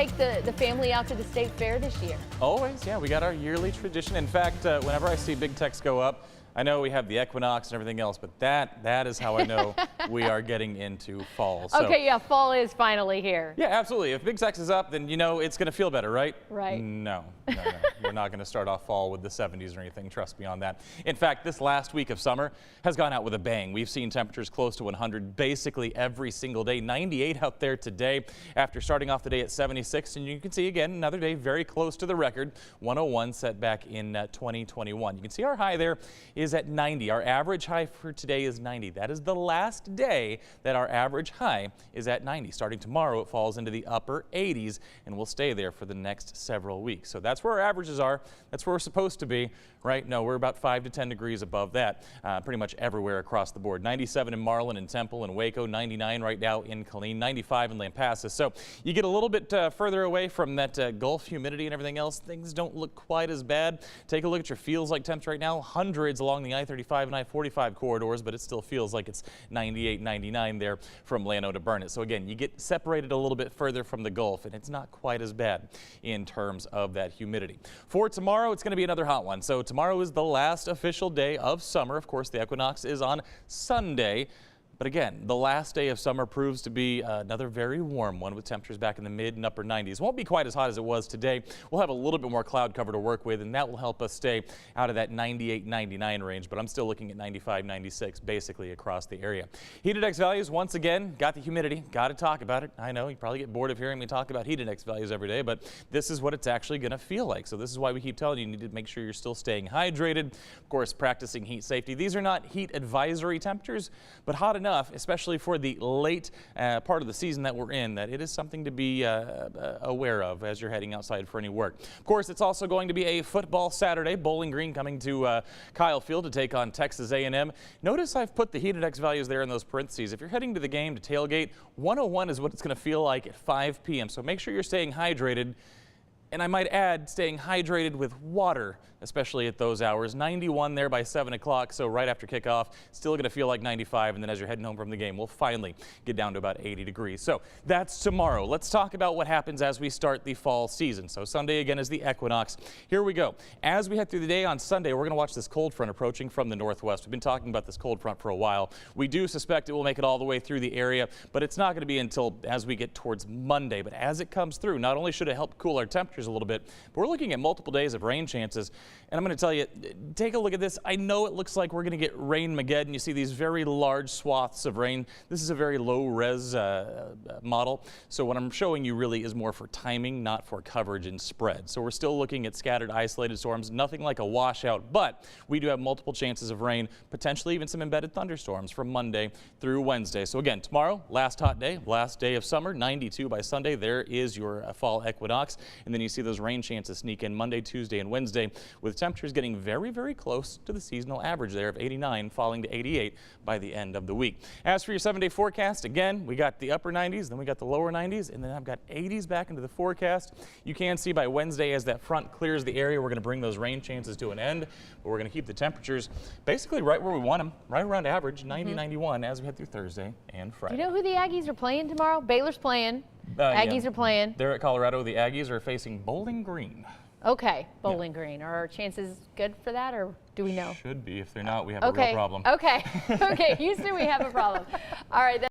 Take the family out to the state fair this year? Always, yeah. We got our yearly tradition. In fact, whenever I see big text go up, I know we have the equinox and everything else, but that is how I know we are getting into fall. So, Okay, yeah, fall is finally here. yeah, absolutely. If big text is up, then you know it's going to feel better, right? Right. No. We're not going to start off fall with the 70s or anything. Trust me on that. In fact, this last week of summer has gone out with a bang. We've seen temperatures close to 100 basically every single day. 98 out there today after starting off the day at 76. And you can see again another day very close to the record, 101 set back in 2021. You can see our high there is at 90. Our average high for today is 90. That is the last day that our average high is at 90. Starting tomorrow, it falls into the upper 80s and will stay there for the next several weeks. So that's where our averages are. That's where we're supposed to be, right? No, we're about 5 to 10 degrees above that pretty much everywhere across the board. 97 in Marlin and Temple and Waco, 99 right now in Killeen, 95 in Lampasas. So you get a little bit further away from that Gulf humidity and everything else. Things don't look quite as bad. Take a look at your feels like temps right now. Hundreds along the I-35 and I-45 corridors, but it still feels like it's 98, 99 there from Llano to Burnet. So again, you get separated a little bit further from the Gulf, and it's not quite as bad in terms of that humidity. For tomorrow, it's going to be another hot one. So tomorrow is the last official day of summer. Of course, the equinox is on Sunday. But again, the last day of summer proves to be another very warm one with temperatures back in the mid and upper 90s. Won't be quite as hot as it was today. We'll have a little bit more cloud cover to work with, and that will help us stay out of that 98, 99 range. But I'm still looking at 95, 96 basically across the area. Heat index values, once again, got the humidity. Got to talk about it. I know you probably get bored of hearing me talk about heat index values every day, but this is what it's actually going to feel like. So this is why we keep telling you, you need to make sure you're still staying hydrated. Of course, practicing heat safety. These are not heat advisory temperatures, but hot enough, especially for the late part of the season that we're in, that it is something to be aware of as you're heading outside for any work. Of course, it's also going to be a football Saturday. Bowling Green coming to Kyle Field to take on Texas A&M. Notice I've put the heat index values there in those parentheses. If you're heading to the game to tailgate, 101 is what it's going to feel like at 5 p.m. So make sure you're staying hydrated. And I might add, staying hydrated with water, especially at those hours. 91 there by 7 o'clock, so right after kickoff, still going to feel like 95. And then as you're heading home from the game, we'll finally get down to about 80 degrees. So that's tomorrow. Let's talk about what happens as we start the fall season. So Sunday again is the equinox. Here we go. As we head through the day on Sunday, we're going to watch this cold front approaching from the northwest. We've been talking about this cold front for a while. We do suspect it will make it all the way through the area, but it's not going to be until as we get towards Monday. But as it comes through, not only should it help cool our temperatures a little bit, but we're looking at multiple days of rain chances. And I'm going to tell you, take a look at this. I know it looks like we're going to get rain-mageddon. You see these very large swaths of rain. This is a very low-res model. So what I'm showing you really is more for timing, not for coverage and spread. So we're still looking at scattered, isolated storms, nothing like a washout, but we do have multiple chances of rain, potentially even some embedded thunderstorms from Monday through Wednesday. So again, tomorrow, last hot day, last day of summer, 92 by Sunday. There is your fall equinox. And then you see those rain chances sneak in Monday, Tuesday, and Wednesday, with temperatures getting very, very close to the seasonal average there of 89, falling to 88 by the end of the week. As for your 7-day forecast, again, we got the upper 90s, then we got the lower 90s, and then I've got 80s back into the forecast. You can see by Wednesday as that front clears the area, we're going to bring those rain chances to an end, but we're going to keep the temperatures basically right where we want them, right around average, 90, 91, as we head through Thursday and Friday. Do you know who the Aggies are playing tomorrow? Baylor's playing. Aggies are playing. They're at Colorado. The Aggies are facing Bowling Green. Okay, Bowling Green. Are our chances good for that, or do we know? Should be. If they're not, we have a real problem. Okay. Okay, Houston, we have a problem. All right.